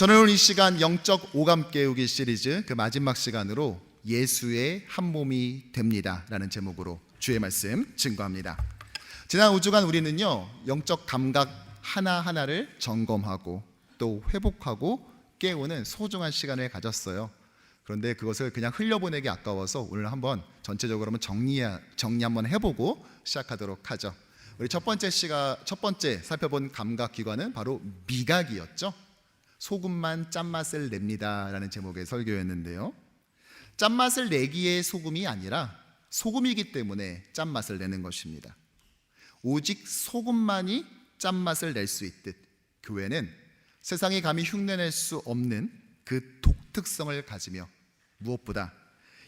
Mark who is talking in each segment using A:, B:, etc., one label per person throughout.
A: 저는 오늘 이 시간 영적 오감 깨우기 시리즈 그 마지막 시간으로 예수의 한 몸이 됩니다 라는 제목으로 주의 말씀 증거합니다. 지난 5주간 우리는요, 영적 감각 하나하나를 점검하고 또 회복하고 깨우는 소중한 시간을 가졌어요. 그런데 그것을 그냥 흘려보내기 아까워서 오늘 한번 전체적으로 한번 정리 한번 해보고 시작하도록 하죠. 우리 첫 번째 살펴본 감각 기관은 바로 미각이었죠. 소금만 짠맛을 냅니다 라는 제목의 설교였는데요, 짠맛을 내기에 소금이 아니라 소금이기 때문에 짠맛을 내는 것입니다. 오직 소금만이 짠맛을 낼 수 있듯 교회는 세상이 감히 흉내낼 수 없는 그 독특성을 가지며 무엇보다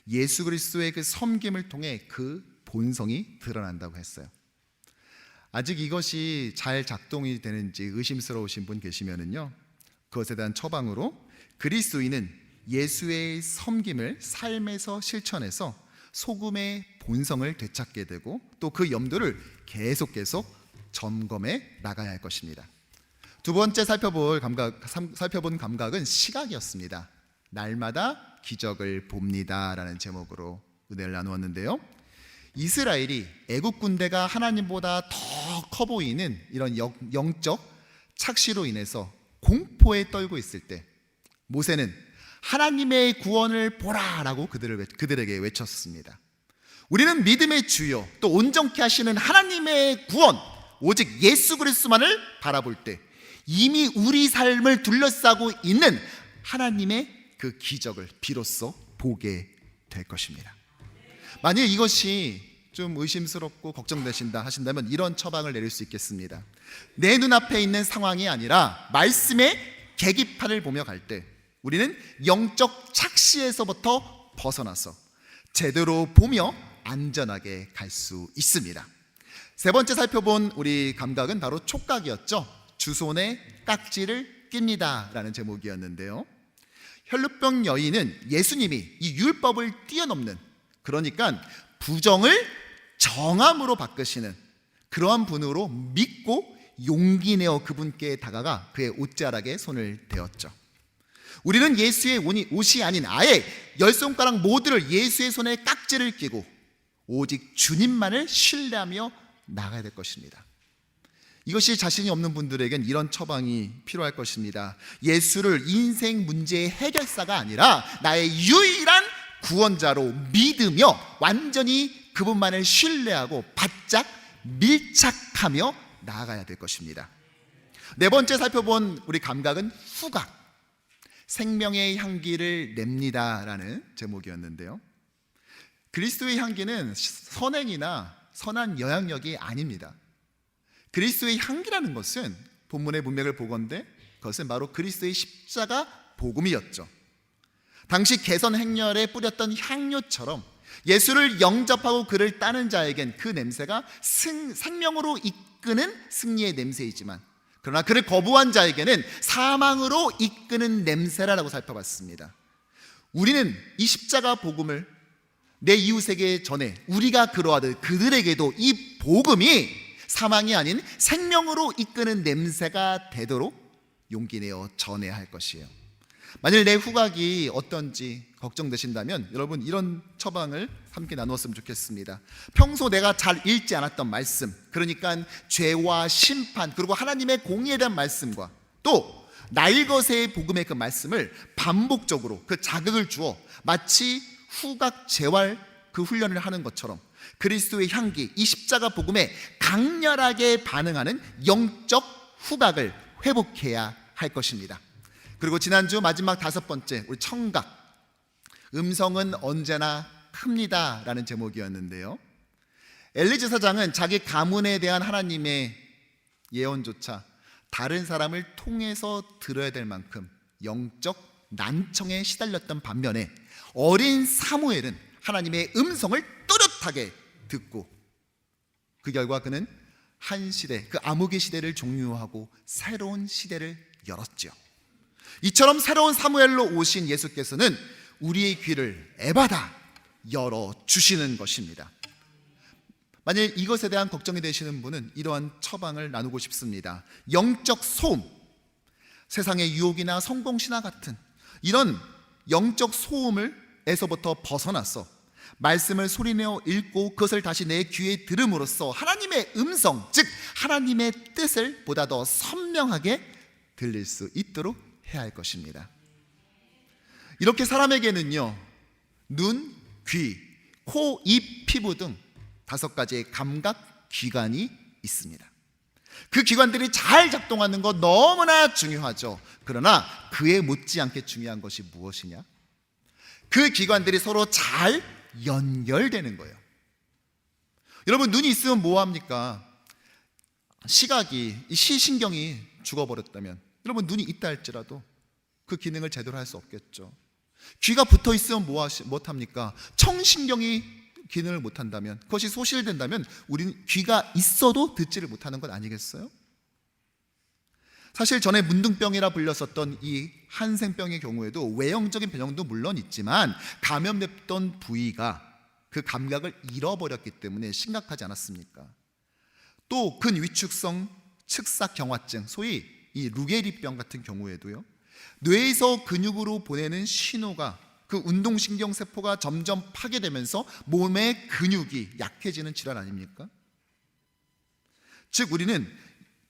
A: 예수 그리스도의 그 섬김을 통해 그 본성이 드러난다고 했어요. 아직 이것이 잘 작동이 되는지 의심스러우신 분 계시면은요, 그것에 대한 처방으로 그리스도인은 예수의 섬김을 삶에서 실천해서 소금의 본성을 되찾게 되고 또 그 염도를 계속 점검해 나가야 할 것입니다. 두 번째 살펴본 감각은 시각이었습니다. 날마다 기적을 봅니다 라는 제목으로 은혜를 나누었는데요, 이스라엘이 애국 군대가 하나님보다 더 커 보이는 이런 영적 착시로 인해서 공포에 떨고 있을 때 모세는 하나님의 구원을 보라라고 그들에게 외쳤습니다. 우리는 믿음의 주요 또 온전케 하시는 하나님의 구원 오직 예수 그리스도만을 바라볼 때 이미 우리 삶을 둘러싸고 있는 하나님의 그 기적을 비로소 보게 될 것입니다. 만약 이것이 좀 의심스럽고 걱정되신다 하신다면 이런 처방을 내릴 수 있겠습니다. 내 눈앞에 있는 상황이 아니라 말씀의 계기판을 보며 갈 때 우리는 영적 착시에서부터 벗어나서 제대로 보며 안전하게 갈 수 있습니다. 세 번째 살펴본 우리 감각은 바로 촉각이었죠. 주손에 깍지를 낍니다 라는 제목이었는데요, 혈루병 여인은 예수님이 이 율법을 뛰어넘는, 그러니까 부정을 정함으로 바꾸시는 그러한 분으로 믿고 용기 내어 그분께 다가가 그의 옷자락에 손을 대었죠. 우리는 예수의 옷이 아닌 아예 10손가락 모두를 예수의 손에 깍지를 끼고 오직 주님만을 신뢰하며 나가야 될 것입니다. 이것이 자신이 없는 분들에겐 이런 처방이 필요할 것입니다. 예수를 인생 문제의 해결사가 아니라 나의 유일한 구원자로 믿으며 완전히 그분만을 신뢰하고 바짝 밀착하며 나아가야 될 것입니다. 네 번째 살펴본 우리 감각은 후각, 생명의 향기를 냅니다 라는 제목이었는데요, 그리스도의 향기는 선행이나 선한 영향력이 아닙니다. 그리스도의 향기라는 것은 본문의 문맥을 보건대 그것은 바로 그리스도의 십자가 복음이었죠. 당시 개선 행렬에 뿌렸던 향료처럼 예수를 영접하고 그를 따는 자에겐 그 냄새가 생명으로 이끄는 승리의 냄새이지만 그러나 그를 거부한 자에게는 사망으로 이끄는 냄새라고 살펴봤습니다. 우리는 이 십자가 복음을 내 이웃에게 전해 우리가 그러하듯 그들에게도 이 복음이 사망이 아닌 생명으로 이끄는 냄새가 되도록 용기 내어 전해야 할 것이에요. 만일 내 후각이 어떤지 걱정되신다면 여러분 이런 처방을 함께 나누었으면 좋겠습니다. 평소 내가 잘 읽지 않았던 말씀, 그러니까 죄와 심판 그리고 하나님의 공의에 대한 말씀과 또 나일것의 복음의 그 말씀을 반복적으로 그 자극을 주어 마치 후각 재활 그 훈련을 하는 것처럼 그리스도의 향기, 이 십자가 복음에 강렬하게 반응하는 영적 후각을 회복해야 할 것입니다. 그리고 지난주 마지막 다섯 번째 우리 청각, 음성은 언제나 큽니다 라는 제목이었는데요, 엘리 제사장은 자기 가문에 대한 하나님의 예언조차 다른 사람을 통해서 들어야 될 만큼 영적 난청에 시달렸던 반면에 어린 사무엘은 하나님의 음성을 또렷하게 듣고 그 결과 그는 한 시대, 그 암흑의 시대를 종료하고 새로운 시대를 열었죠. 이처럼 새로운 사무엘로 오신 예수께서는 우리의 귀를 애받아 열어주시는 것입니다. 만일 이것에 대한 걱정이 되시는 분은 이러한 처방을 나누고 싶습니다. 영적 소음, 세상의 유혹이나 성공신화 같은 이런 영적 소음에서부터 벗어나서 말씀을 소리내어 읽고 그것을 다시 내 귀에 들음으로써 하나님의 음성, 즉 하나님의 뜻을 보다 더 선명하게 들릴 수 있도록 해야 할 것입니다. 이렇게 사람에게는요, 눈, 귀, 코, 입, 피부 등 5가지의 감각 기관이 있습니다. 그 기관들이 잘 작동하는 것 너무나 중요하죠. 그러나 그에 못지않게 중요한 것이 무엇이냐? 그 기관들이 서로 잘 연결되는 거예요. 여러분, 눈이 있으면 뭐합니까? 시신경이 죽어버렸다면 여러분, 눈이 있다 할지라도 그 기능을 제대로 할 수 없겠죠. 귀가 붙어 있으면 못합니까? 청신경이 기능을 못한다면, 그것이 소실된다면 우리는 귀가 있어도 듣지를 못하는 것 아니겠어요? 사실 전에 문둥병이라 불렸었던 이 한센병의 경우에도 외형적인 변형도 물론 있지만 감염됐던 부위가 그 감각을 잃어버렸기 때문에 심각하지 않았습니까? 또 근위축성 측사경화증, 소위 이 루게리병 같은 경우에도요, 뇌에서 근육으로 보내는 신호가 그 운동신경세포가 점점 파괴되면서 몸의 근육이 약해지는 질환 아닙니까? 즉 우리는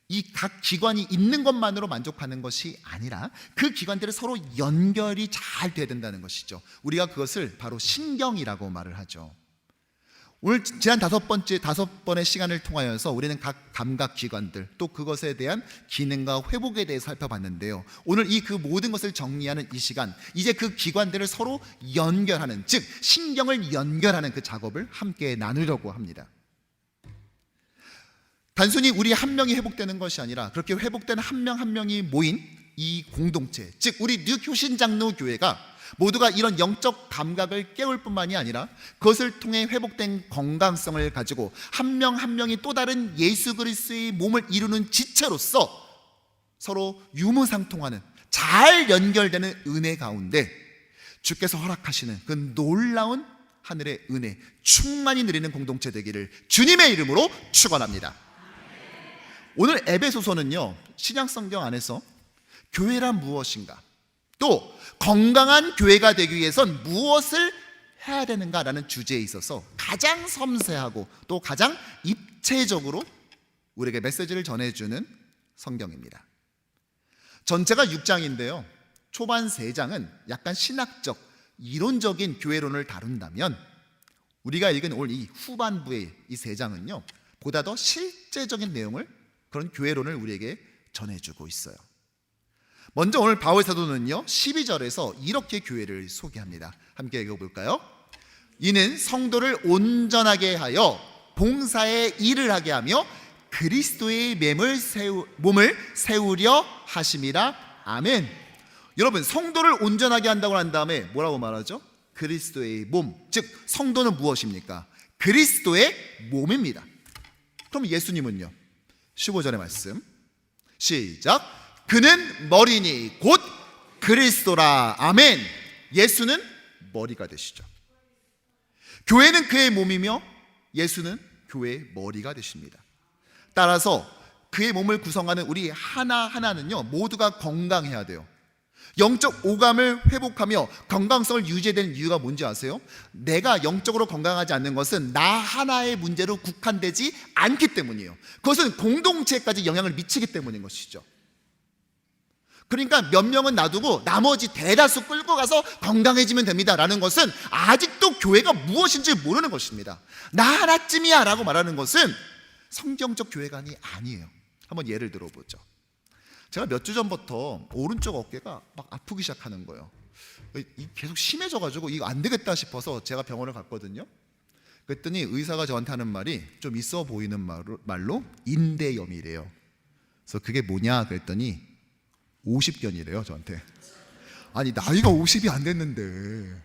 A: 이 각 기관이 있는 것만으로 만족하는 것이 아니라 그 기관들이 서로 연결이 잘 돼야 된다는 것이죠. 우리가 그것을 바로 신경이라고 말을 하죠. 오늘 지난 5번의 시간을 통하여서 우리는 각 감각 기관들 또 그것에 대한 기능과 회복에 대해 살펴봤는데요. 오늘 그 모든 것을 정리하는 이 시간, 이제 그 기관들을 서로 연결하는, 즉 신경을 연결하는 그 작업을 함께 나누려고 합니다. 단순히 우리 한 명이 회복되는 것이 아니라 그렇게 회복된 한 명 한 명이 모인 이 공동체, 즉 우리 뉴효신장로교회가 모두가 이런 영적 감각을 깨울 뿐만이 아니라 그것을 통해 회복된 건강성을 가지고 한 명 한 명이 또 다른 예수 그리스도의 몸을 이루는 지체로서 서로 유무상통하는, 잘 연결되는 은혜 가운데 주께서 허락하시는 그 놀라운 하늘의 은혜 충만히 누리는 공동체 되기를 주님의 이름으로 축원합니다. 오늘 에베소서는요, 신약성경 안에서 교회란 무엇인가, 또 건강한 교회가 되기 위해선 무엇을 해야 되는가라는 주제에 있어서 가장 섬세하고 또 가장 입체적으로 우리에게 메시지를 전해주는 성경입니다. 전체가 6장인데요 초반 3장은 약간 신학적 이론적인 교회론을 다룬다면 우리가 읽은 오늘 이 후반부의 이 3장은요 보다 더 실제적인 내용을, 그런 교회론을 우리에게 전해주고 있어요. 먼저 오늘 바울 사도는요 12절에서 이렇게 교회를 소개합니다. 함께 읽어볼까요? 이는 성도를 온전하게 하여 봉사의 일을 하게 하며 그리스도의 몸을 세우려 하심이라. 아멘. 여러분, 성도를 온전하게 한다고 한 다음에 뭐라고 말하죠? 그리스도의 몸, 즉 성도는 무엇입니까? 그리스도의 몸입니다. 그럼 예수님은요? 15절의 말씀 시작. 그는 머리니 곧 그리스도라. 아멘. 예수는 머리가 되시죠. 교회는 그의 몸이며 예수는 교회의 머리가 되십니다. 따라서 그의 몸을 구성하는 우리 하나하나는요 모두가 건강해야 돼요. 영적 오감을 회복하며 건강성을 유지해야 되는 이유가 뭔지 아세요? 내가 영적으로 건강하지 않는 것은 나 하나의 문제로 국한되지 않기 때문이에요. 그것은 공동체까지 영향을 미치기 때문인 것이죠. 그러니까 몇 명은 놔두고 나머지 대다수 끌고 가서 건강해지면 됩니다 라는 것은 아직도 교회가 무엇인지 모르는 것입니다. 나 하나쯤이야 라고 말하는 것은 성경적 교회관이 아니에요. 한번 예를 들어보죠. 제가 몇 주 전부터 오른쪽 어깨가 막 아프기 시작하는 거예요. 계속 심해져가지고 이거 안 되겠다 싶어서 제가 병원을 갔거든요. 그랬더니 의사가 저한테 하는 말이 좀 있어 보이는 말로 인대염이래요. 그래서 그게 뭐냐 그랬더니 50견이래요 저한테. 아니 나이가 50이 안 됐는데,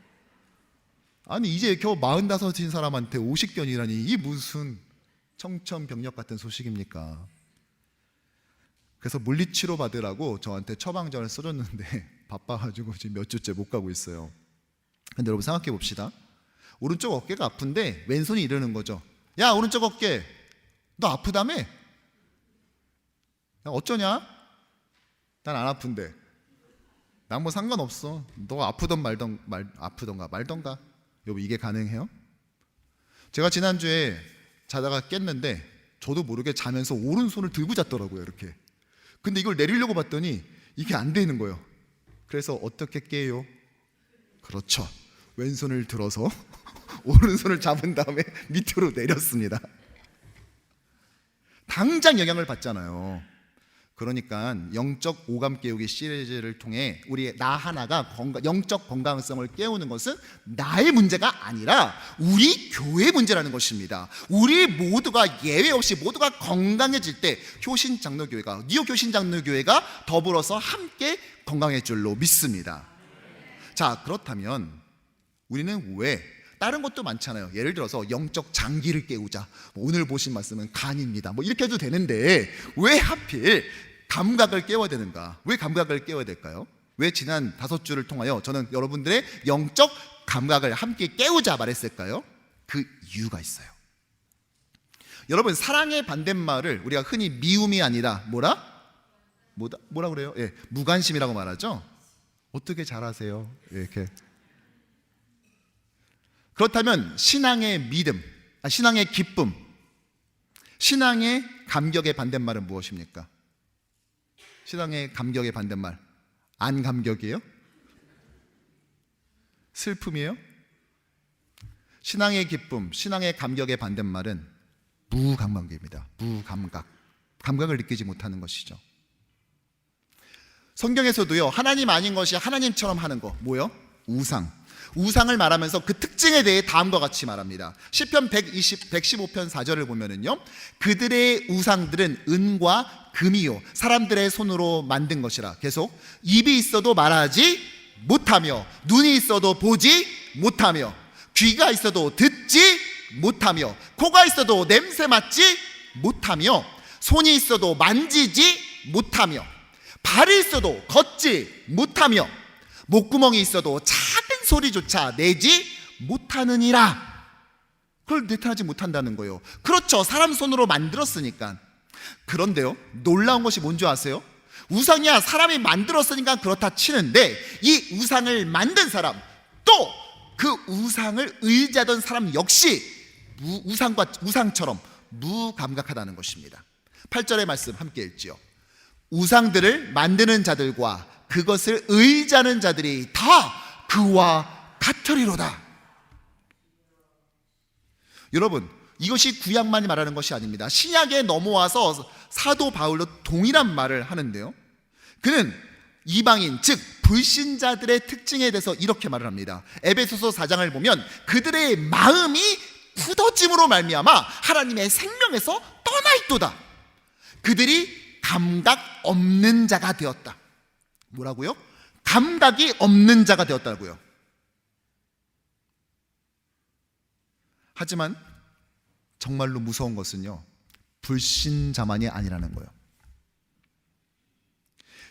A: 아니 이제 겨우 45인 사람한테 50견이라니 이게 무슨 청천벽력 같은 소식입니까? 그래서 물리치료 받으라고 저한테 처방전을 써줬는데 바빠가지고 지금 몇 주째 못 가고 있어요. 근데 여러분 생각해 봅시다. 오른쪽 어깨가 아픈데 왼손이 이러는 거죠. 야 오른쪽 어깨 너 아프다며? 야 어쩌냐? 난 안 아픈데. 난 뭐 상관없어. 너 아프던가 말던가. 여보, 이게 가능해요? 제가 지난주에 자다가 깼는데 저도 모르게 자면서 오른손을 들고 잤더라고요, 이렇게. 근데 이걸 내리려고 봤더니 이게 안 되는 거예요. 그래서 어떻게 깨요? 그렇죠, 왼손을 들어서 오른손을 잡은 다음에 밑으로 내렸습니다. 당장 영향을 받잖아요. 그러니까 영적 오감 깨우기 시리즈를 통해 우리 나 하나가 영적 건강성을 깨우는 것은 나의 문제가 아니라 우리 교회 문제라는 것입니다. 우리 모두가 예외 없이 모두가 건강해질 때 효신장로교회가, 니오 효신장로교회가 더불어서 함께 건강해질 줄로 믿습니다. 자, 그렇다면 우리는 왜, 다른 것도 많잖아요. 예를 들어서 영적 장기를 깨우자, 오늘 보신 말씀은 간입니다, 이렇게 해도 되는데 왜 하필 감각을 깨워야 되는가? 왜 감각을 깨워야 될까요? 왜 지난 5주를 통하여 저는 여러분들의 영적 감각을 함께 깨우자 말했을까요? 그 이유가 있어요. 여러분, 사랑의 반대말을 우리가 흔히 미움이 아니라 뭐라 그래요? 예, 무관심이라고 말하죠. 어떻게 잘하세요? 이렇게. 그렇다면 신앙의 믿음, 신앙의 기쁨, 신앙의 감격의 반대말은 무엇입니까? 신앙의 감격의 반대말, 안 감격이에요? 슬픔이에요? 신앙의 기쁨, 신앙의 감격의 반대말은 무감각입니다. 무감각, 감각을 느끼지 못하는 것이죠. 성경에서도요, 하나님 아닌 것이 하나님처럼 하는 거, 뭐요? 우상을 말하면서 그 특징에 대해 다음과 같이 말합니다. 시편 115편 4절을 보면은요, 그들의 우상들은 은과 금이요 사람들의 손으로 만든 것이라. 계속, 입이 있어도 말하지 못하며, 눈이 있어도 보지 못하며, 귀가 있어도 듣지 못하며, 코가 있어도 냄새 맡지 못하며, 손이 있어도 만지지 못하며, 발이 있어도 걷지 못하며, 목구멍이 있어도 작은 소리조차 내지 못하느니라. 그걸 나타나지 못한다는 거예요. 그렇죠, 사람 손으로 만들었으니까. 그런데요, 놀라운 것이 뭔지 아세요? 우상이야 사람이 만들었으니까 그렇다 치는데, 이 우상을 만든 사람, 또 그 우상을 의지하던 사람 역시 우상처럼 무감각하다는 것입니다. 8절의 말씀 함께 읽지요. 우상들을 만드는 자들과 그것을 의지하는 자들이 다 그와 같으리로다. 여러분, 이것이 구약만이 말하는 것이 아닙니다. 신약에 넘어와서 사도 바울도 동일한 말을 하는데요, 그는 이방인, 즉 불신자들의 특징에 대해서 이렇게 말을 합니다. 에베소서 4장을 보면 그들의 마음이 굳어짐으로 말미암아 하나님의 생명에서 떠나 있도다. 그들이 감각 없는 자가 되었다. 뭐라고요? 감각이 없는 자가 되었다고요. 하지만 정말로 무서운 것은요, 불신자만이 아니라는 거예요.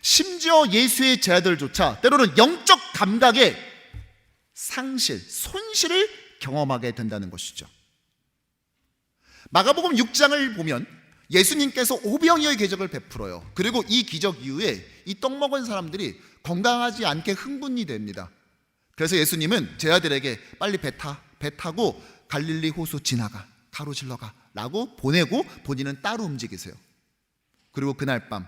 A: 심지어 예수의 제자들조차 때로는 영적 감각의 상실, 손실을 경험하게 된다는 것이죠. 마가복음 6장을 보면 예수님께서 오병이어의 기적을 베풀어요. 그리고 이 기적 이후에 이 떡 먹은 사람들이 건강하지 않게 흥분이 됩니다. 그래서 예수님은 제자들에게 빨리 배 타고 갈릴리 호수 지나가, 가로질러가 라고 보내고 본인은 따로 움직이세요. 그리고 그날 밤,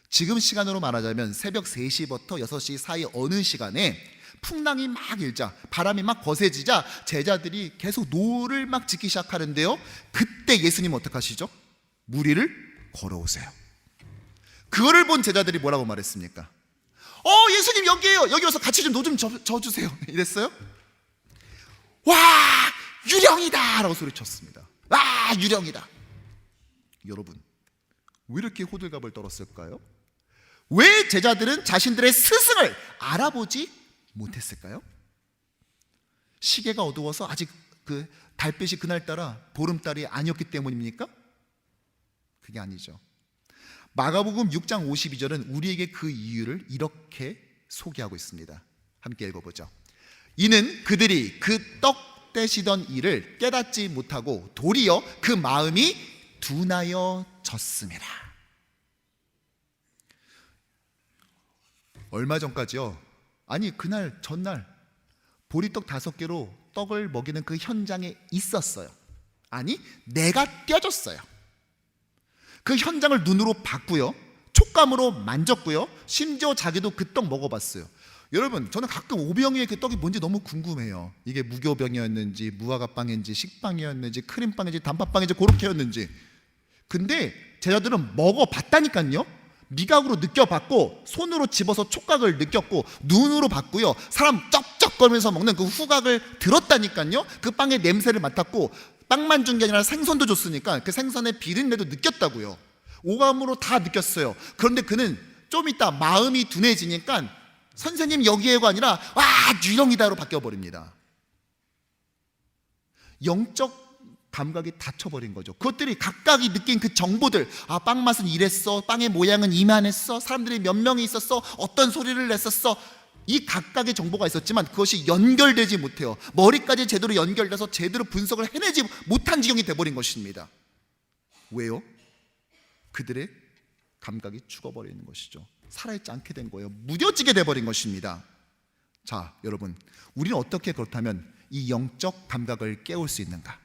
A: 지금 시간으로 말하자면 새벽 3시부터 6시 사이 어느 시간에 풍랑이 막 일자, 바람이 막 거세지자 제자들이 계속 노를 막 짓기 시작하는데요, 그때 예수님은 어떻게 하시죠? 무리를 걸어오세요. 그거를 본 제자들이 뭐라고 말했습니까? 예수님 여기에요, 여기 와서 같이 좀 노 좀 져주세요 이랬어요. 와, 유령이다 라고 소리쳤습니다. 와, 유령이다. 여러분, 왜 이렇게 호들갑을 떨었을까요? 왜 제자들은 자신들의 스승을 알아보지 못했을까요? 시계가 어두워서 아직 그 달빛이 그날따라 보름달이 아니었기 때문입니까? 그게 아니죠. 마가복음 6장 52절은 우리에게 그 이유를 이렇게 소개하고 있습니다. 함께 읽어보죠. 이는 그들이 그 떡 떼시던 일을 깨닫지 못하고 도리어 그 마음이 둔하여졌음이라. 얼마 전까지요. 아니 그날 전날 보리떡 5개로 떡을 먹이는 그 현장에 있었어요. 아니 내가 떼어줬어요. 그 현장을 눈으로 봤고요, 촉감으로 만졌고요, 심지어 자기도 그 떡 먹어봤어요. 여러분, 저는 가끔 오병이의 그 떡이 뭔지 너무 궁금해요. 이게 무교병이었는지 무화과빵인지 식빵이었는지 크림빵인지 단팥빵인지 그렇게였는지. 근데 제자들은 먹어봤다니까요. 미각으로 느껴봤고, 손으로 집어서 촉각을 느꼈고, 눈으로 봤고요, 사람 쩝쩝거리면서 먹는 그 후각을 들었다니까요. 그 빵의 냄새를 맡았고, 빵만 준 게 아니라 생선도 줬으니까 그 생선의 비린내도 느꼈다고요. 오감으로 다 느꼈어요. 그런데 그는 좀 있다 마음이 둔해지니까 선생님 여기에가 아니라 와 유령이다로 바뀌어버립니다. 영적 감각이 닫혀버린 거죠. 그것들이 각각이 느낀 그 정보들, 아 빵 맛은 이랬어, 빵의 모양은 이만했어, 사람들이 몇 명이 있었어, 어떤 소리를 냈었어, 이 각각의 정보가 있었지만 그것이 연결되지 못해요. 머리까지 제대로 연결돼서 제대로 분석을 해내지 못한 지경이 돼버린 것입니다. 왜요? 그들의 감각이 죽어버리는 것이죠. 살아있지 않게 된 거예요. 무뎌지게 돼버린 것입니다. 자, 여러분, 우리는 어떻게 그렇다면 이 영적 감각을 깨울 수 있는가?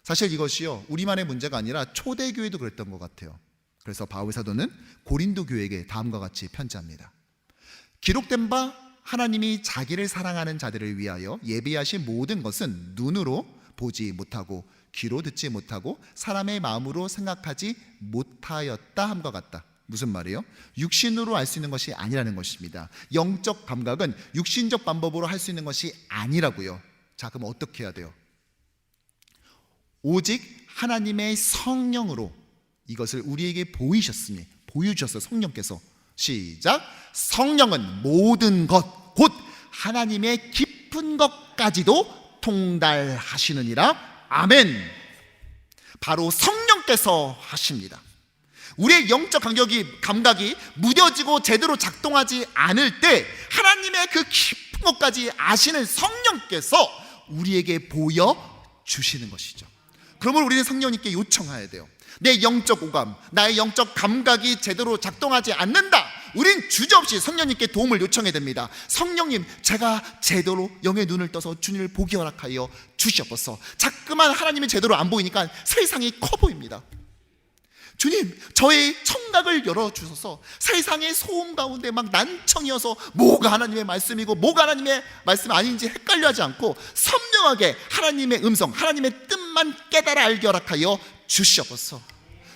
A: 사실 이것이요, 우리만의 문제가 아니라 초대교회도 그랬던 것 같아요. 그래서 바울 사도는 고린도 교회에게 다음과 같이 편지합니다. 기록된 바 하나님이 자기를 사랑하는 자들을 위하여 예비하신 모든 것은 눈으로 보지 못하고 귀로 듣지 못하고 사람의 마음으로 생각하지 못하였다 함과 같다. 무슨 말이에요? 육신으로 알 수 있는 것이 아니라는 것입니다. 영적 감각은 육신적 방법으로 할 수 있는 것이 아니라고요. 자, 그럼 어떻게 해야 돼요? 오직 하나님의 성령으로 이것을 우리에게 보여주셨어요. 성령께서. 시작. 성령은 모든 것 곧 하나님의 깊은 것까지도 통달하시느니라. 아멘. 바로 성령께서 하십니다. 우리의 영적 감각이 무뎌지고 제대로 작동하지 않을 때 하나님의 그 깊은 것까지 아시는 성령께서 우리에게 보여주시는 것이죠. 그러면 우리는 성령님께 요청해야 돼요. 내 영적 오감, 나의 영적 감각이 제대로 작동하지 않는다. 우린 주저없이 성령님께 도움을 요청해야 됩니다. 성령님, 제가 제대로 영의 눈을 떠서 주님을 보기 허락하여 주시옵소서. 자꾸만 하나님이 제대로 안 보이니까 세상이 커 보입니다. 주님, 저의 청각을 열어주셔서 세상의 소음 가운데 막 난청이어서 뭐가 하나님의 말씀이고 뭐가 하나님의 말씀이 아닌지 헷갈려 하지 않고 선명하게 하나님의 음성, 하나님의 뜻만 깨달아 알게 허락하여 주시옵소서.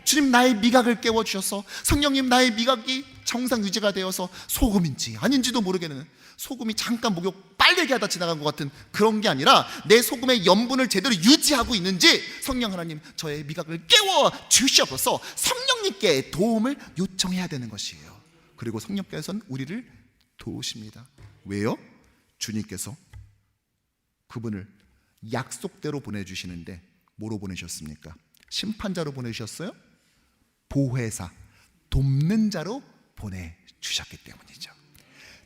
A: 주님, 나의 미각을 깨워주셔서 성령님, 나의 미각이 정상 유지가 되어서 소금인지 아닌지도 모르겠는, 소금이 잠깐 목욕 빨개게 하다 지나간 것 같은 그런 게 아니라 내 소금의 염분을 제대로 유지하고 있는지 성령 하나님, 저의 미각을 깨워 주시옵소서. 성령님께 도움을 요청해야 되는 것이에요. 그리고 성령께서는 우리를 도우십니다. 왜요? 주님께서 그분을 약속대로 보내주시는데 뭐로 보내셨습니까? 심판자로 보내주셨어요? 보혜사, 돕는 자로 보내주셨기 때문이죠.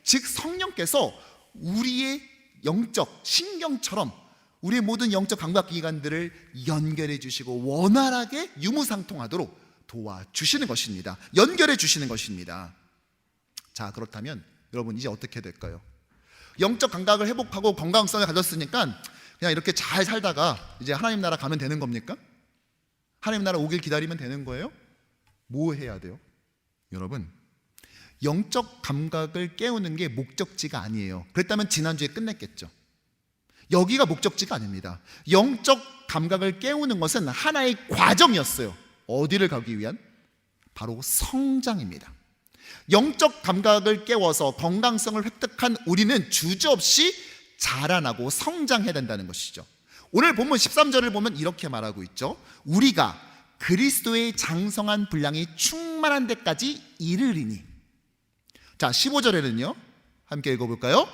A: 즉 성령께서 우리의 영적 신경처럼 우리의 모든 영적 감각기관들을 연결해 주시고 원활하게 유무상통하도록 도와주시는 것입니다. 연결해 주시는 것입니다. 자, 그렇다면 여러분 이제 어떻게 될까요? 영적 감각을 회복하고 건강성을 가졌으니까 그냥 이렇게 잘 살다가 이제 하나님 나라 가면 되는 겁니까? 하나님 나라 오길 기다리면 되는 거예요? 뭐 해야 돼요? 여러분, 영적 감각을 깨우는 게 목적지가 아니에요. 그랬다면 지난주에 끝냈겠죠. 여기가 목적지가 아닙니다. 영적 감각을 깨우는 것은 하나의 과정이었어요. 어디를 가기 위한? 바로 성장입니다. 영적 감각을 깨워서 건강성을 획득한 우리는 주저없이 자라나고 성장해야 된다는 것이죠. 오늘 본문 13절을 보면 이렇게 말하고 있죠. 우리가 그리스도의 장성한 분량이 충만한 데까지 이르리니. 자, 15절에는요 함께 읽어볼까요?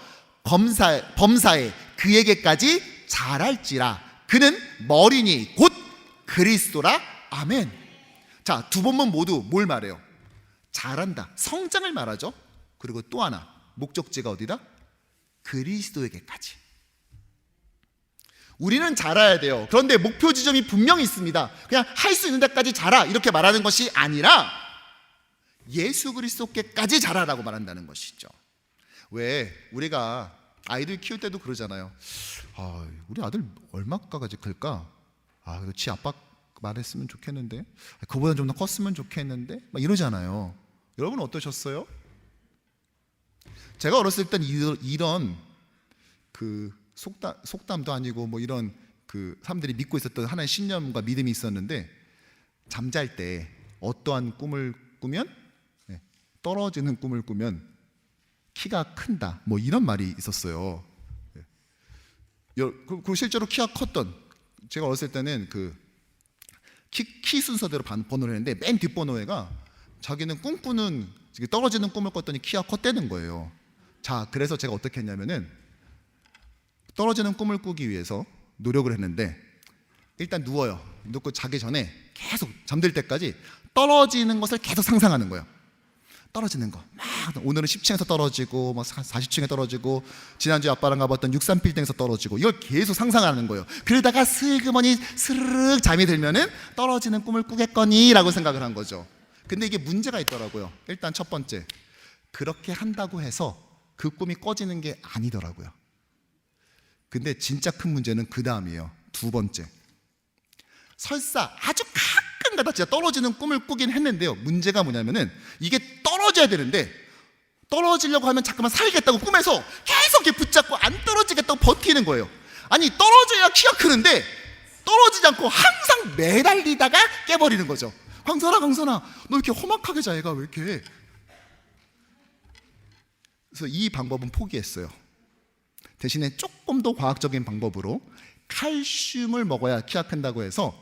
A: 범사에 그에게까지 자랄지라. 그는 머리니 곧 그리스도라. 아멘. 자, 두 본문 모두 뭘 말해요? 자란다, 성장을 말하죠. 그리고 또 하나, 목적지가 어디다? 그리스도에게까지. 우리는 자라야 돼요. 그런데 목표 지점이 분명히 있습니다. 그냥 할 수 있는 데까지 자라 이렇게 말하는 것이 아니라 예수 그리스도께까지 자라라고 말한다는 것이죠. 왜 우리가 아이들 키울 때도 그러잖아요. 우리 아들 얼마까지 클까? 그래도 지 아빠 말했으면 좋겠는데, 그보다 좀 더 컸으면 좋겠는데, 막 이러잖아요. 여러분 어떠셨어요? 제가 어렸을 땐 이런 그 속담도 아니고 뭐 이런 그 사람들이 믿고 있었던 하나의 신념과 믿음이 있었는데, 잠잘 때 어떠한 꿈을 꾸면, 떨어지는 꿈을 꾸면 키가 큰다, 뭐 이런 말이 있었어요. 그 실제로 키가 컸던, 제가 어렸을 때는 그 키 순서대로 번호를 했는데 맨 뒷번호에가 자기는 꿈꾸는, 떨어지는 꿈을 꿨더니 키가 컸다는 거예요. 자, 그래서 제가 어떻게 했냐면은 떨어지는 꿈을 꾸기 위해서 노력을 했는데, 일단 누워요. 눕고 자기 전에 계속 잠들 때까지 떨어지는 것을 계속 상상하는 거예요. 떨어지는 거, 막 오늘은 10층에서 떨어지고, 막 40층에 떨어지고, 지난주에 아빠랑 가봤던 63빌딩에서 떨어지고, 이걸 계속 상상하는 거예요. 그러다가 슬그머니 스르륵 잠이 들면은 떨어지는 꿈을 꾸겠거니라고 생각을 한 거죠. 근데 이게 문제가 있더라고요. 일단 첫 번째, 그렇게 한다고 해서 그 꿈이 꺼지는 게 아니더라고요. 근데 진짜 큰 문제는 그 다음이에요. 두 번째, 설사 아주 가끔가다 진짜 떨어지는 꿈을 꾸긴 했는데요, 문제가 뭐냐면은 이게 떨어져야 되는데 떨어지려고 하면 잠깐만 살겠다고 꿈에서 계속 이렇게 붙잡고 안 떨어지겠다고 버티는 거예요. 아니, 떨어져야 키가 크는데 떨어지지 않고 항상 매달리다가 깨버리는 거죠. 강선아 너 이렇게 험악하게 자, 애가 왜 이렇게. 그래서 이 방법은 포기했어요. 대신에 조금 더 과학적인 방법으로 칼슘을 먹어야 키가 큰다고 해서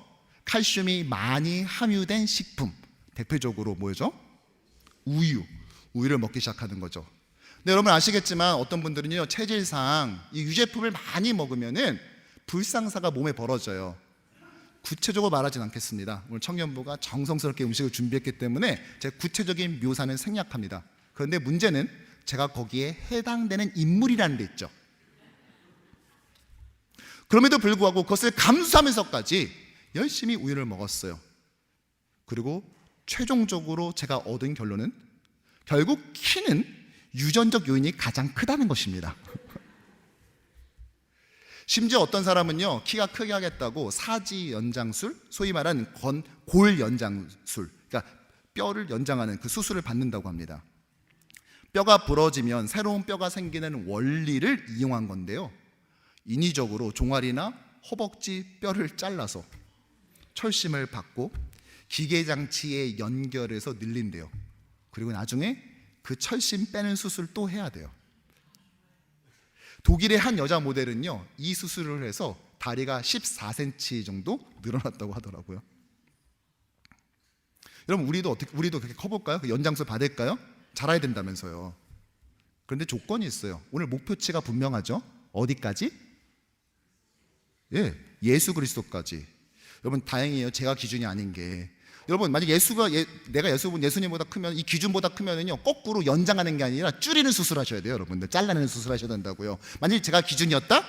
A: 칼슘이 많이 함유된 식품, 대표적으로 뭐죠? 우유를 먹기 시작하는 거죠. 근데 여러분 아시겠지만 어떤 분들은요, 체질상 이 유제품을 많이 먹으면은 불상사가 몸에 벌어져요. 구체적으로 말하진 않겠습니다. 오늘 청년부가 정성스럽게 음식을 준비했기 때문에 제 구체적인 묘사는 생략합니다. 그런데 문제는 제가 거기에 해당되는 인물이라는 데 있죠. 그럼에도 불구하고 그것을 감수하면서까지 열심히 우유를 먹었어요. 그리고 최종적으로 제가 얻은 결론은 결국 키는 유전적 요인이 가장 크다는 것입니다. 심지어 어떤 사람은요, 키가 크게 하겠다고 사지 연장술, 소위 말하는 골 연장술, 그러니까 뼈를 연장하는 그 수술을 받는다고 합니다. 뼈가 부러지면 새로운 뼈가 생기는 원리를 이용한 건데요, 인위적으로 종아리나 허벅지 뼈를 잘라서 철심을 받고 기계장치에 연결해서 늘린대요. 그리고 나중에 그 철심 빼는 수술 또 해야 돼요. 독일의 한 여자 모델은요, 이 수술을 해서 다리가 14cm 정도 늘어났다고 하더라고요. 여러분, 우리도 그렇게 커볼까요? 그 연장술 받을까요? 자라야 된다면서요. 그런데 조건이 있어요. 오늘 목표치가 분명하죠. 어디까지? 예수 그리스도까지. 여러분 다행이에요. 제가 기준이 아닌 게. 여러분 만약 내가 예수님보다 크면, 이 기준보다 크면은요, 거꾸로 연장하는 게 아니라 줄이는 수술하셔야 돼요. 여러분들 잘라내는 수술하셔야 된다고요. 만약 제가 기준이었다?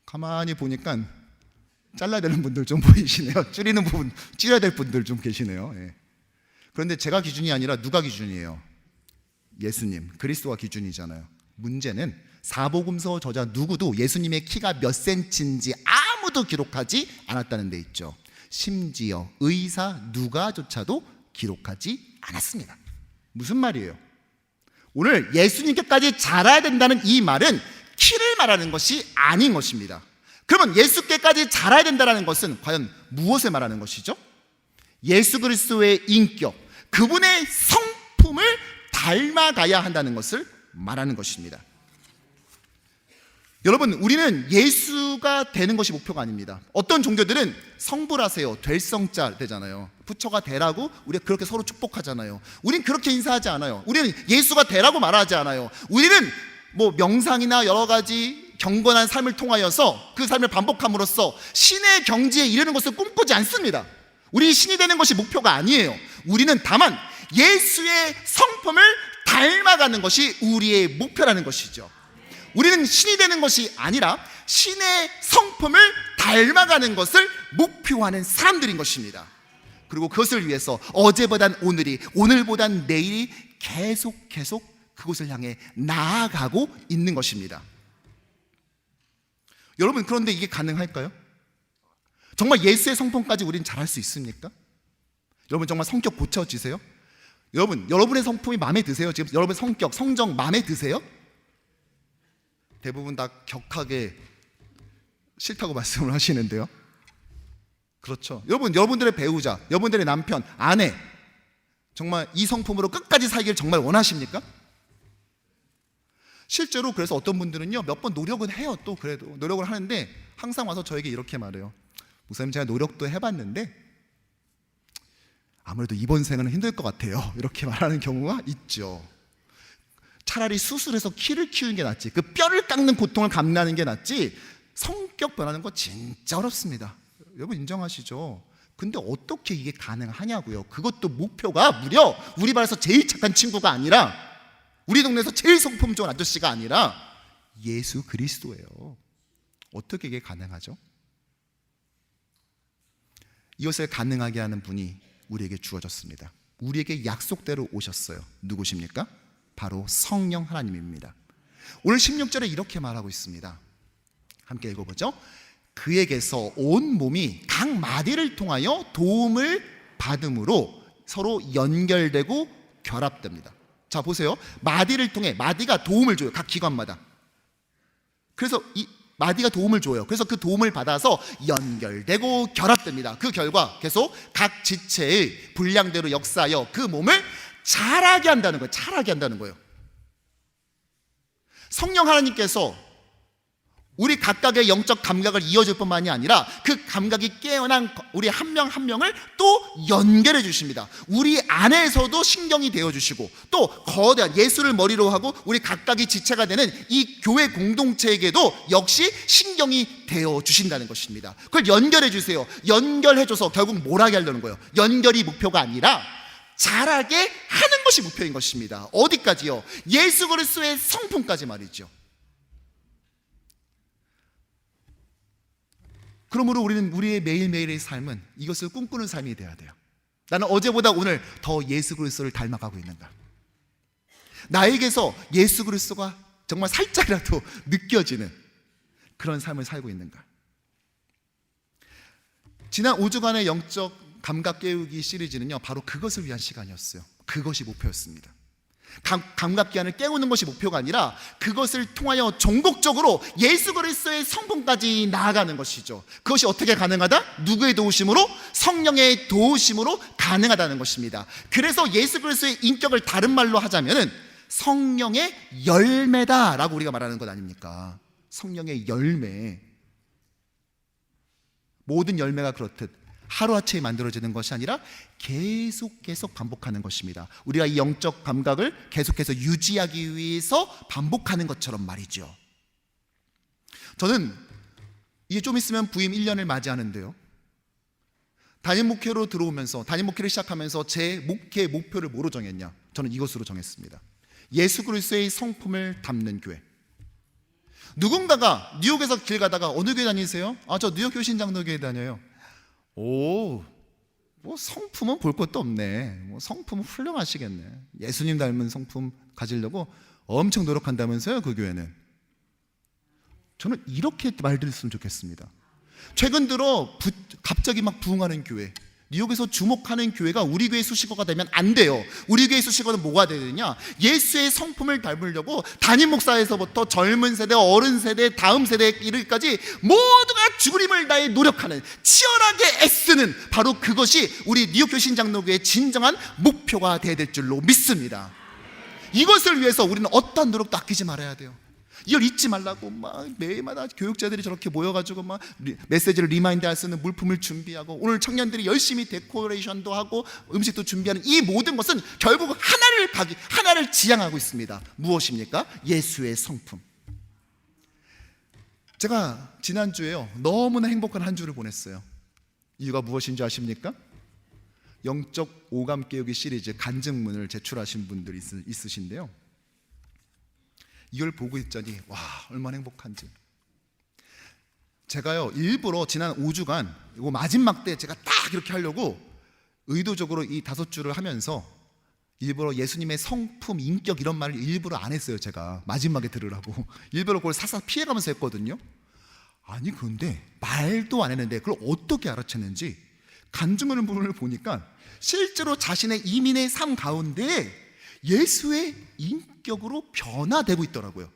A: 가만히 보니까 잘라야 되는 분들 좀 보이시네요. 줄이는 부분, 줄여야 될 분들 좀 계시네요. 그런데 제가 기준이 아니라 누가 기준이에요? 예수님, 그리스도가 기준이잖아요. 문제는 사복음서 저자 누구도 예수님의 키가 몇 센치인지 아무도 기록하지 않았다는 데 있죠. 심지어 의사 누가조차도 기록하지 않았습니다. 무슨 말이에요? 오늘 예수님께까지 자라야 된다는 이 말은 키를 말하는 것이 아닌 것입니다. 그러면 예수께까지 자라야 된다는 것은 과연 무엇을 말하는 것이죠? 예수 그리스도의 인격, 그분의 성품을 닮아가야 한다는 것을 말하는 것입니다. 여러분, 우리는 예수가 되는 것이 목표가 아닙니다. 어떤 종교들은 성불하세요, 될 성자 되잖아요. 부처가 되라고 우리가 그렇게 서로 축복하잖아요. 우리는 그렇게 인사하지 않아요. 우리는 예수가 되라고 말하지 않아요. 우리는 뭐 명상이나 여러 가지 경건한 삶을 통하여서 그 삶을 반복함으로써 신의 경지에 이르는 것을 꿈꾸지 않습니다. 우리 신이 되는 것이 목표가 아니에요. 우리는 다만 예수의 성품을 닮아가는 것이 우리의 목표라는 것이죠. 우리는 신이 되는 것이 아니라 신의 성품을 닮아가는 것을 목표하는 사람들인 것입니다. 그리고 그것을 위해서 어제보단 오늘이, 오늘보단 내일이 계속 그곳을 향해 나아가고 있는 것입니다. 여러분, 그런데 이게 가능할까요? 정말 예수의 성품까지 우리는 잘할 수 있습니까? 여러분 정말 성격 고쳐지세요? 여러분의 성품이 마음에 드세요? 지금 여러분 성격, 성정 마음에 드세요? 대부분 다 격하게 싫다고 말씀을 하시는데요. 그렇죠. 여러분들의 배우자, 여러분들의 남편, 아내, 정말 이 성품으로 끝까지 살기를 정말 원하십니까? 실제로 그래서 어떤 분들은요, 몇 번 노력은 해요. 또 그래도 노력을 하는데 항상 와서 저에게 이렇게 말해요. 목사님, 제가 노력도 해봤는데 아무래도 이번 생은 힘들 것 같아요. 이렇게 말하는 경우가 있죠. 차라리 수술해서 키를 키우는 게 낫지, 그 뼈를 깎는 고통을 감내하는 게 낫지, 성격 변하는 거 진짜 어렵습니다. 여러분 인정하시죠? 근데 어떻게 이게 가능하냐고요. 그것도 목표가 무려 우리 반에서 제일 착한 친구가 아니라, 우리 동네에서 제일 성품 좋은 아저씨가 아니라 예수 그리스도예요. 어떻게 이게 가능하죠? 이것을 가능하게 하는 분이 우리에게 주어졌습니다. 우리에게 약속대로 오셨어요. 누구십니까? 바로 성령 하나님입니다. 오늘 16절에 이렇게 말하고 있습니다. 함께 읽어보죠. 그에게서 온 몸이 각 마디를 통하여 도움을 받음으로 서로 연결되고 결합됩니다. 자 보세요. 마디를 통해, 마디가 도움을 줘요. 각 기관마다. 그래서 이 마디가 도움을 줘요. 그래서 그 도움을 받아서 연결되고 결합됩니다. 그 결과 계속 각 지체의 분량대로 역사하여 그 몸을 자라게 한다는 거예요. 자라게 한다는 거예요. 성령 하나님께서 우리 각각의 영적 감각을 이어줄 뿐만이 아니라 그 감각이 깨어난 우리 한 명 한 명을 또 연결해 주십니다. 우리 안에서도 신경이 되어 주시고, 또 거대한 예수를 머리로 하고 우리 각각이 지체가 되는 이 교회 공동체에게도 역시 신경이 되어 주신다는 것입니다. 그걸 연결해 주세요. 연결해 줘서 결국 뭘 하게 하려는 거예요. 연결이 목표가 아니라 자라게 하는 것이 목표인 것입니다. 어디까지요? 예수 그리스도의 성품까지 말이죠. 그러므로 우리는 우리의 매일매일의 삶은 이것을 꿈꾸는 삶이 되어야 돼요. 나는 어제보다 오늘 더 예수 그리스도를 닮아가고 있는가? 나에게서 예수 그리스도가 정말 살짝이라도 느껴지는 그런 삶을 살고 있는가? 지난 5주간의 영적 감각 깨우기 시리즈는요, 바로 그것을 위한 시간이었어요. 그것이 목표였습니다. 감각 기한을 깨우는 것이 목표가 아니라 그것을 통하여 전국적으로 예수 그리스도의 성품까지 나아가는 것이죠. 그것이 어떻게 가능하다? 누구의 도우심으로? 성령의 도우심으로 가능하다는 것입니다. 그래서 예수 그리스도의 인격을 다른 말로 하자면 성령의 열매다라고 우리가 말하는 것 아닙니까? 성령의 열매. 모든 열매가 그렇듯 하루아침에 만들어지는 것이 아니라 계속 반복하는 것입니다. 우리가 이 영적 감각을 계속해서 유지하기 위해서 반복하는 것처럼 말이죠. 저는 이제 좀 있으면 부임 1년을 맞이하는데요, 담임 목회로 들어오면서, 담임 목회를 시작하면서 제 목회 목표를 뭐로 정했냐? 저는 이것으로 정했습니다. 예수 그리스도의 성품을 담는 교회. 누군가가 뉴욕에서 길 가다가 어느 교회 다니세요? 저 뉴욕 효신장로교회 다녀요. 오, 뭐 성품은 볼 것도 없네. 뭐 성품은 훌륭하시겠네. 예수님 닮은 성품 가지려고 엄청 노력한다면서요, 그 교회는. 저는 이렇게 말드렸으면 좋겠습니다. 최근 들어 갑자기 막 부흥하는 교회, 뉴욕에서 주목하는 교회가 우리 교회 수식어가 되면 안 돼요. 우리 교회 수식어는 뭐가 되느냐? 예수의 성품을 닮으려고 담임 목사에서부터 젊은 세대, 어른 세대, 다음 세대에 이르기까지 모두가 죽을 힘을 다해 노력하는, 치열하게 애쓰는, 바로 그것이 우리 뉴욕 교신장로교회의 진정한 목표가 되어야 될 줄로 믿습니다. 이것을 위해서 우리는 어떠한 노력도 아끼지 말아야 돼요. 이걸 잊지 말라고 막 매일마다 교육자들이 저렇게 모여가지고 막 메시지를 리마인드할 수 있는 물품을 준비하고, 오늘 청년들이 열심히 데코레이션도 하고 음식도 준비하는 이 모든 것은 결국 하나를 지향하고 있습니다. 무엇입니까? 예수의 성품. 제가 지난주에요, 너무나 행복한 한 주를 보냈어요. 이유가 무엇인지 아십니까? 영적 오감 깨우기 시리즈 간증문을 제출하신 분들이 있으신데요, 이걸 보고 있자니 와, 얼마나 행복한지. 제가요 일부러 지난 5주간 이거 마지막 때 제가 딱 이렇게 하려고 의도적으로 이 5줄을 하면서 일부러 예수님의 성품, 인격 이런 말을 일부러 안 했어요. 제가 마지막에 들으라고 일부러 그걸 사사 피해가면서 했거든요. 아니 그런데 말도 안 했는데 그걸 어떻게 알아챘는지 간증하는 부분을 보니까 실제로 자신의 이민의 삶 가운데 예수의 인격으로 변화되고 있더라고요.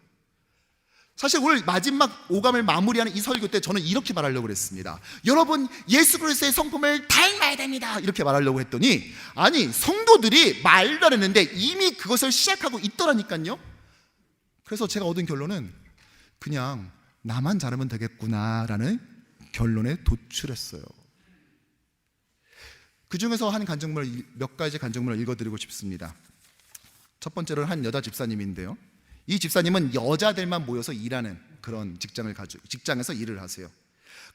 A: 사실 오늘 마지막 오감을 마무리하는 이 설교 때 저는 이렇게 말하려고 했습니다. 여러분 예수 그리스도의 성품을 닮아야 됩니다 이렇게 말하려고 했더니 아니 성도들이 말도 안 했는데 이미 그것을 시작하고 있더라니까요. 그래서 제가 얻은 결론은 그냥 나만 잘하면 되겠구나라는 결론에 도출했어요. 그 중에서 한 간증문을 몇 가지 간증문을 읽어드리고 싶습니다. 첫 번째로는 한 여자 집사님인데요. 이 집사님은 여자들만 모여서 일하는 그런 직장에서 일을 하세요.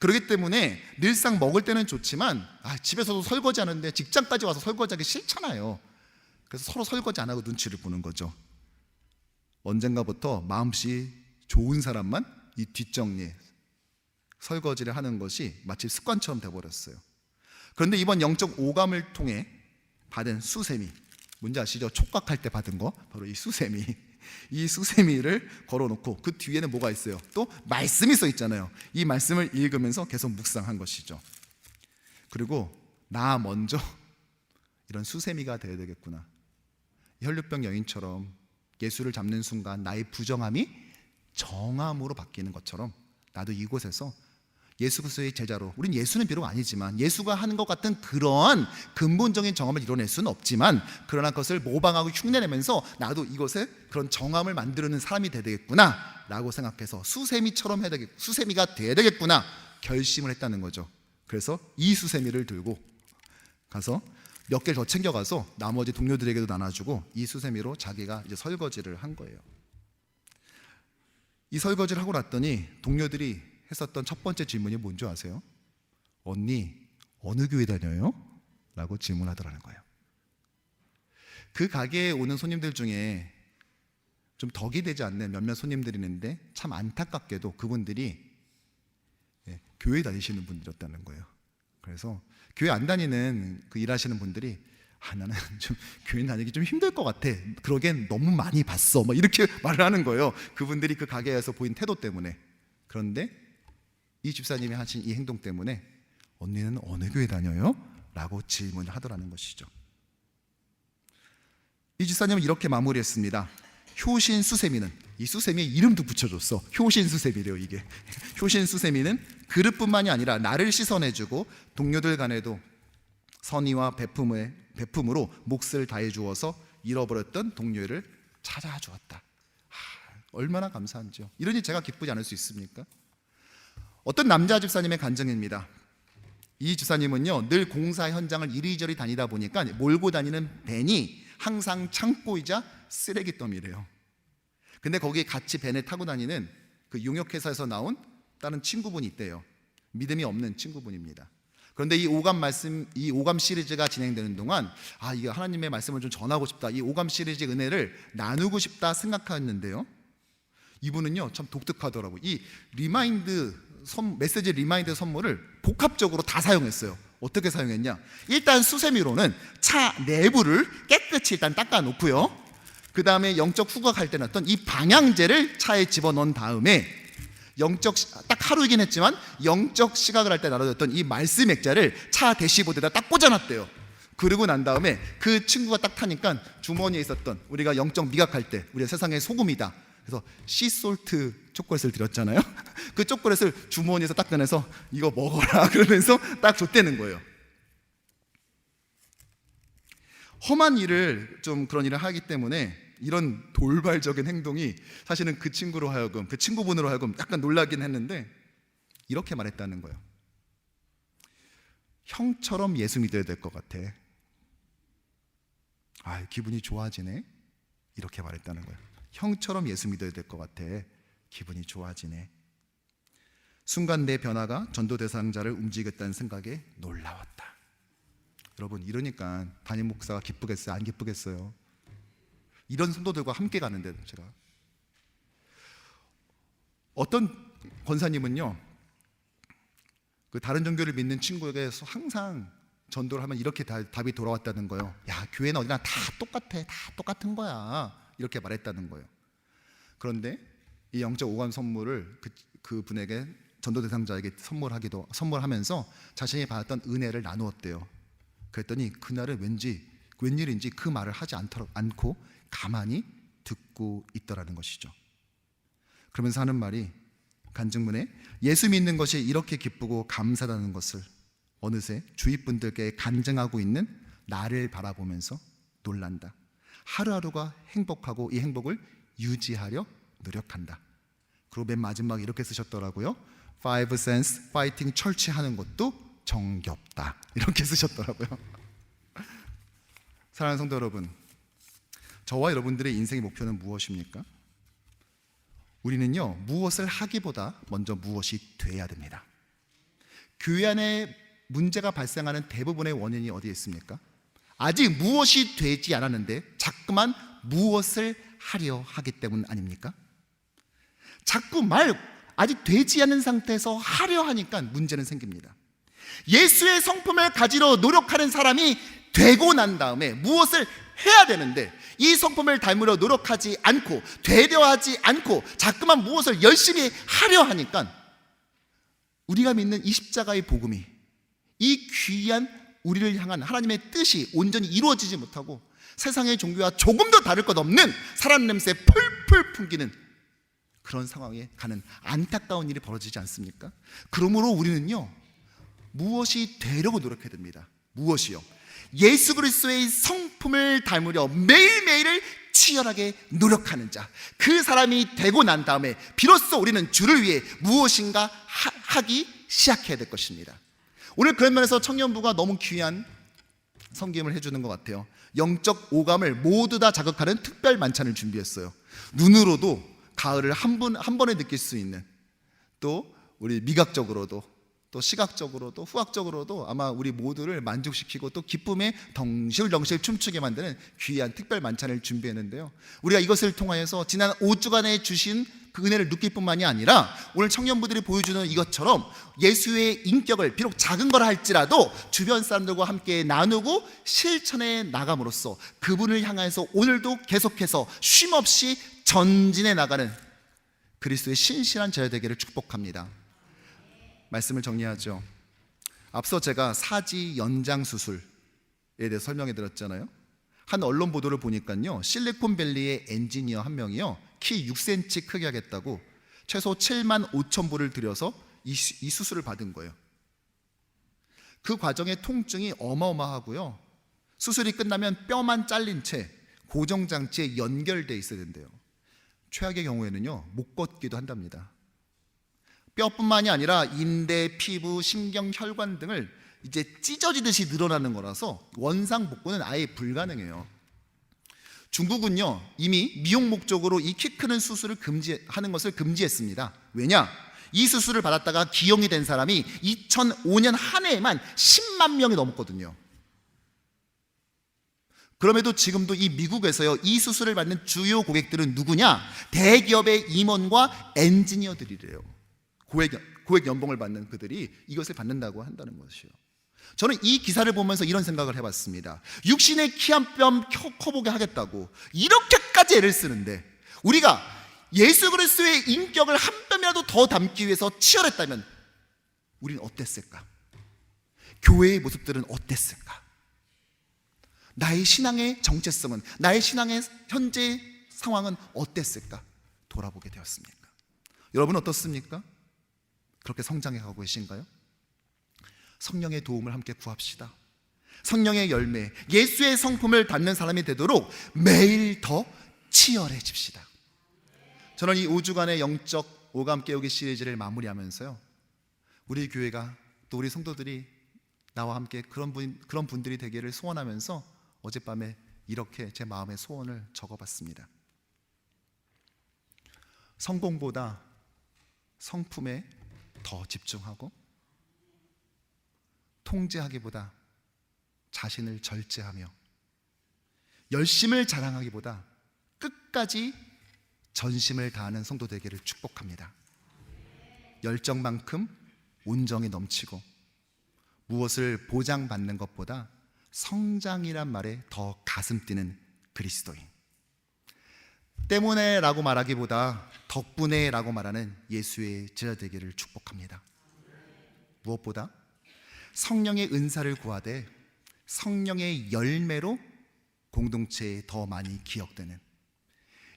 A: 그렇기 때문에 늘상 먹을 때는 좋지만 집에서도 설거지하는데 직장까지 와서 설거지하기 싫잖아요. 그래서 서로 설거지 안 하고 눈치를 보는 거죠. 언젠가부터 마음씨 좋은 사람만 이 뒷정리 설거지를 하는 것이 마치 습관처럼 돼버렸어요. 그런데 이번 영적 오감을 통해 받은 수세미, 뭔지 아시죠? 촉각할 때 받은 거 바로 이 수세미, 이 수세미를 걸어놓고 그 뒤에는 뭐가 있어요? 또 말씀이 써 있잖아요. 이 말씀을 읽으면서 계속 묵상한 것이죠. 그리고 나 먼저 이런 수세미가 되어야 되겠구나. 혈류병 여인처럼 예수를 잡는 순간 나의 부정함이 정함으로 바뀌는 것처럼 나도 이곳에서 예수 그리스도의 제자로, 우린 예수는 비록 아니지만 예수가 하는 것 같은 그러한 근본적인 정함을 이뤄낼 수는 없지만 그러나 그것을 모방하고 흉내내면서 나도 이것에 그런 정함을 만드는 사람이 돼야 되겠구나 라고 생각해서 수세미처럼 수세미가 돼야 되겠구나 결심을 했다는 거죠. 그래서 이 수세미를 들고 가서 몇 개를 더 챙겨가서 나머지 동료들에게도 나눠주고 이 수세미로 자기가 이제 설거지를 한 거예요. 이 설거지를 하고 났더니 동료들이 했었던 첫 번째 질문이 뭔지 아세요? 언니 어느 교회 다녀요? 라고 질문하더라는 거예요. 그 가게에 오는 손님들 중에 좀 덕이 되지 않는 몇몇 손님들이 있는데 참 안타깝게도 그분들이 교회 다니시는 분들이었다는 거예요. 그래서 교회 안 다니는 그 일하시는 분들이 나는 좀 교회 다니기 좀 힘들 것 같아. 그러기엔 너무 많이 봤어. 이렇게 말을 하는 거예요. 그분들이 그 가게에서 보인 태도 때문에. 그런데 이 집사님이 하신 이 행동 때문에 언니는 어느 교회 다녀요? 라고 질문을 하더라는 것이죠. 이 집사님은 이렇게 마무리했습니다. 효신 수세미는, 이 수세미에 이름도 붙여줬어. 효신 수세미래요 이게. 효신 수세미는 그릇뿐만이 아니라 나를 씻어내주고 동료들 간에도 선의와 베품으로 몫을 다해 주어서 잃어버렸던 동료를 찾아주었다. 얼마나 감사한지요. 이러니 제가 기쁘지 않을 수 있습니까? 어떤 남자 집사님의 간증입니다. 이 집사님은요 늘 공사 현장을 이리저리 다니다 보니까 몰고 다니는 벤이 항상 창고이자 쓰레기 더미래요. 근데 거기에 같이 벤에 타고 다니는 그 용역회사에서 나온 다른 친구분이 있대요. 믿음이 없는 친구분입니다. 그런데 이 오감 시리즈가 진행되는 동안 이게 하나님의 말씀을 좀 전하고 싶다, 이 오감 시리즈의 은혜를 나누고 싶다 생각했는데요, 이분은요 참 독특하더라고요. 이 메시지 리마인드 선물을 복합적으로 다 사용했어요. 어떻게 사용했냐? 일단 수세미로는 차 내부를 깨끗이 일단 닦아 놓고요, 그 다음에 영적 후각할 때는 어떤 이 방향제를 차에 집어넣은 다음에 딱 하루이긴 했지만 영적 시각을 할 때 나눠줬던 이 말씀 액자를 차 대시보드에다 딱 꽂아놨대요. 그러고 난 다음에 그 친구가 딱 타니까 주머니에 있었던, 우리가 영적 미각할 때 우리가 세상의 소금이다, 그래서 시솔트 초콜릿을 드렸잖아요. 그 초콜릿을 주머니에서 딱 꺼내서 이거 먹어라 그러면서 딱 줬다는 거예요. 험한 일을 좀 그런 일을 하기 때문에 이런 돌발적인 행동이 사실은 그 친구분으로 하여금 약간 놀라긴 했는데 이렇게 말했다는 거예요. 형처럼 예수 믿어야 될 것 같아. 기분이 좋아지네. 이렇게 말했다는 거예요. 형처럼 예수 믿어야 될 것 같아. 기분이 좋아지네. 순간 내 변화가 전도 대상자를 움직였다는 생각에 놀라웠다. 여러분, 이러니까 담임 목사가 기쁘겠어요? 안 기쁘겠어요? 이런 성도들과 함께 가는데, 제가 어떤 권사님은요 그 다른 종교를 믿는 친구에게서 항상 전도를 하면 이렇게 답이 돌아왔다는 거예요. 야, 교회는 어디나 다 똑같아, 다 똑같은 거야, 이렇게 말했다는 거예요. 그런데 이 영적 오감 선물을 그 분에게, 전도 대상자에게 선물하면서 자신이 받았던 은혜를 나누었대요. 그랬더니 그날은 웬일인지 그 말을 하지 않고 가만히 듣고 있더라는 것이죠. 그러면서 하는 말이 간증문에, 예수 믿는 것이 이렇게 기쁘고 감사하다는 것을 어느새 주위 분들께 간증하고 있는 나를 바라보면서 놀란다. 하루하루가 행복하고 이 행복을 유지하려 노력한다. 그리고 맨 마지막에 이렇게 쓰셨더라고요. Five Sense Fighting Church 하는 것도 정겹다, 이렇게 쓰셨더라고요. 사랑하는 성도 여러분, 저와 여러분들의 인생의 목표는 무엇입니까? 우리는요, 무엇을 하기보다 먼저 무엇이 돼야 됩니다. 교회 안에 문제가 발생하는 대부분의 원인이 어디에 있습니까? 아직 무엇이 되지 않았는데 자꾸만 무엇을 하려 하기 때문 아닙니까? 자꾸 아직 되지 않은 상태에서 하려 하니까 문제는 생깁니다. 예수의 성품을 가지러 노력하는 사람이 되고 난 다음에 무엇을 해야 되는데, 이 성품을 닮으려 노력하지 않고 되려 하지 않고 자꾸만 무엇을 열심히 하려 하니까 우리가 믿는 이 십자가의 복음이, 이 귀한 우리를 향한 하나님의 뜻이 온전히 이루어지지 못하고 세상의 종교와 조금 더 다를 것 없는 사람 냄새 풀풀 풍기는 그런 상황에 가는 안타까운 일이 벌어지지 않습니까? 그러므로 우리는요, 무엇이 되려고 노력해야 됩니다. 무엇이요? 예수 그리스도의 성품을 닮으려 매일매일을 치열하게 노력하는 자, 그 사람이 되고 난 다음에 비로소 우리는 주를 위해 무엇인가 하기 시작해야 될 것입니다. 오늘 그런 면에서 청년부가 너무 귀한 섬김을 해주는 것 같아요. 영적 오감을 모두 다 자극하는 특별 만찬을 준비했어요. 눈으로도 가을을 한 번에 느낄 수 있는, 또 우리 미각적으로도, 또 시각적으로도, 후각적으로도 아마 우리 모두를 만족시키고 또 기쁨에 덩실덩실 춤추게 만드는 귀한 특별 만찬을 준비했는데요, 우리가 이것을 통하여서 지난 5주간에 주신 그 은혜를 느낄 뿐만이 아니라 오늘 청년부들이 보여주는 이것처럼 예수의 인격을 비록 작은 걸 할지라도 주변 사람들과 함께 나누고 실천해 나감으로써 그분을 향해서 오늘도 계속해서 쉼없이 전진해 나가는 그리스도의 신실한 제자 되기를 축복합니다. 말씀을 정리하죠. 앞서 제가 사지 연장 수술에 대해 설명해 드렸잖아요. 한 언론 보도를 보니까요, 실리콘밸리의 엔지니어 한 명이요, 키 6cm 크게 하겠다고 최소 7만 5천 불을 들여서 이 수술을 받은 거예요. 그 과정의 통증이 어마어마하고요, 수술이 끝나면 뼈만 잘린 채 고정장치에 연결돼 있어야 된대요. 최악의 경우에는요, 못 걷기도 한답니다. 뼈뿐만이 아니라 인대, 피부, 신경, 혈관 등을 이제 찢어지듯이 늘어나는 거라서 원상복구는 아예 불가능해요. 중국은요, 이미 미용 목적으로 이 키 크는 수술을 하는 것을 금지했습니다. 왜냐? 이 수술을 받았다가 기형이 된 사람이 2005년 한 해에만 10만 명이 넘었거든요. 그럼에도 지금도 이 미국에서요, 이 수술을 받는 주요 고객들은 누구냐? 대기업의 임원과 엔지니어들이래요. 고액 연봉을 받는 그들이 이것을 받는다고 한다는 것이요. 저는 이 기사를 보면서 이런 생각을 해봤습니다. 육신의 키 한 뼘 커보게 하겠다고 이렇게까지 애를 쓰는데, 우리가 예수 그리스도의 인격을 한 뼘이라도 더 담기 위해서 치열했다면 우리는 어땠을까? 교회의 모습들은 어땠을까? 나의 신앙의 정체성은, 나의 신앙의 현재 상황은 어땠을까? 돌아보게 되었습니까? 여러분 어떻습니까? 그렇게 성장해 가고 계신가요? 성령의 도움을 함께 구합시다. 성령의 열매, 예수의 성품을 닮는 사람이 되도록 매일 더 치열해집시다. 저는 이 5주간의 영적 오감 깨우기 시리즈를 마무리하면서요, 우리 교회가, 또 우리 성도들이 나와 함께 그런 분들이 되기를 소원하면서 어젯밤에 이렇게 제 마음의 소원을 적어봤습니다. 성공보다 성품에 더 집중하고, 통제하기보다 자신을 절제하며, 열심을 자랑하기보다 끝까지 전심을 다하는 성도 되기를 축복합니다. 열정만큼 온정이 넘치고 무엇을 보장받는 것보다 성장이란 말에 더 가슴 뛰는 그리스도인. 때문에 라고 말하기보다 덕분에 라고 말하는 예수의 제자 되기를 축복합니다. 무엇보다 성령의 은사를 구하되 성령의 열매로 공동체에 더 많이 기억되는,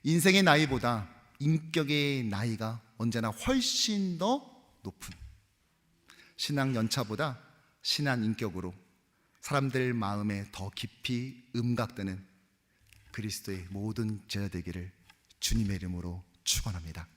A: 인생의 나이보다 인격의 나이가 언제나 훨씬 더 높은, 신앙 연차보다 신앙 인격으로 사람들 마음에 더 깊이 음각되는 그리스도의 모든 제자 되기를 주님의 이름으로 축원합니다.